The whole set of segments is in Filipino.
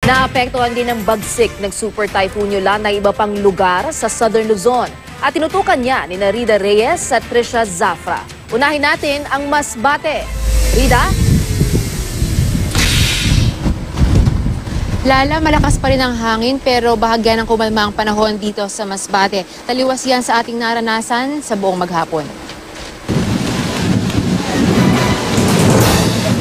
Naapektuhan din ng bagsik ng Super Typhoon Yolanda na iba pang lugar sa Southern Luzon. At tinutukan niya ni Rida Reyes at Trisha Zafra. Unahin natin ang Masbate. Rida? Lala, malakas pa rin ang hangin pero bahagya ng kumalma ang panahon dito sa Masbate. Taliwas yan sa ating naranasan sa buong maghapon.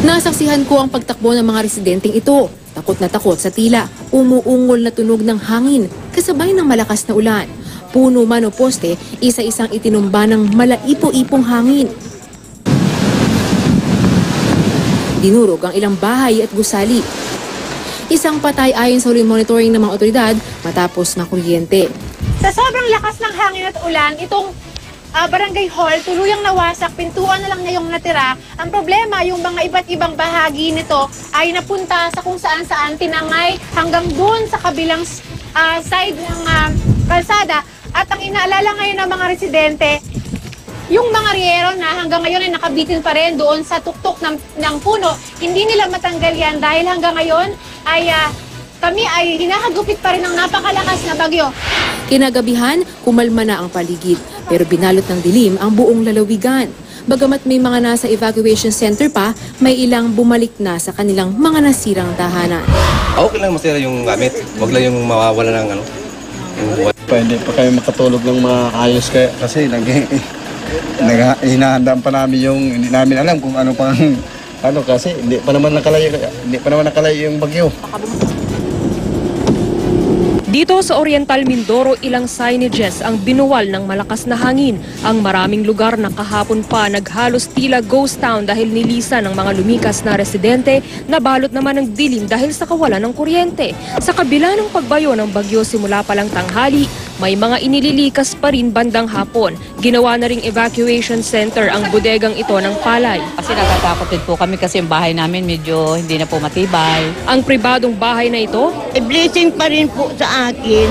Nasaksihan ko ang pagtakbo ng mga residenteng ito. Takot na takot sa tila, umuungol na tunog ng hangin, kasabay ng malakas na ulan. Puno man o poste, isa-isang itinumba ng malaipo-ipong hangin. Dinurog ang ilang bahay at gusali. Isang patay ayon sa huling monitoring ng mga otoridad matapos makuryente. Sa sobrang lakas ng hangin at ulan, itong barangay hall tuluyang nawasak, pintuan na lang na yung natira. Ang problema, yung mga iba't ibang bahagi nito ay napunta sa kung saan-saan, tinangay hanggang doon sa kabilang side ng kalsada. At ang inaalala ngayon ng mga residente, yung mga riyero na hanggang ngayon ay nakabitin pa rin doon sa tuktok ng puno, hindi nila matanggal yan dahil hanggang ngayon ay kami ay hinahagupit pa rin ng napakalakas na bagyo. Kinagabihan, kumalma na ang paligid, pero binalot ng dilim ang buong lalawigan. Bagamat may mga nasa evacuation center pa, may ilang bumalik na sa kanilang mga nasirang tahanan. Okay lang masira yung gamit, wag lang yung mawawala ng ano. Hindi pa kami makatulog ng maayos kasi hinahandaan pa namin yung hindi namin alam kung ano pang kasi hindi pa naman nakalayo yung bagyo. Dito sa Oriental Mindoro, ilang signages ang binuwal ng malakas na hangin. Ang maraming lugar na kahapon pa naghalos tila ghost town dahil nilisan ng mga lumikas na residente, nabalot naman ng dilim dahil sa kawalan ng kuryente. Sa kabila ng pagbayo ng bagyo simula palang tanghali, may mga inililikas pa rin bandang hapon. Ginawa na ring evacuation center ang bodegang ito ng palay. Kasi natatakot din po kami kasi yung bahay namin medyo hindi na po matibay. Ang pribadong bahay na ito, blessing pa rin po sa akin,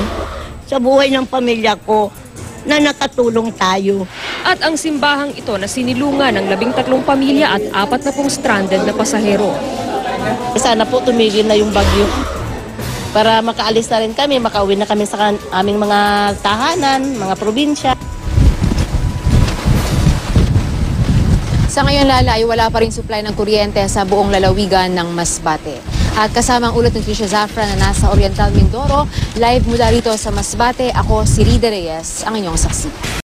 sa buhay ng pamilya ko, na nakatulong tayo. At ang simbahang ito na sinilungan ng 13 pamilya at 40 stranded na pasahero. Sana po tumigil na yung bagyo para makaalis na rin kami, makauwi na kami sa aming mga tahanan, mga probinsya. Sa ngayon, Lala, ay wala pa rin supply ng kuryente sa buong lalawigan ng Masbate. At kasama ang ulat ni Trisha Zafra na nasa Oriental Mindoro, live mula rito sa Masbate, ako si Rida Reyes, ang inyong saksi.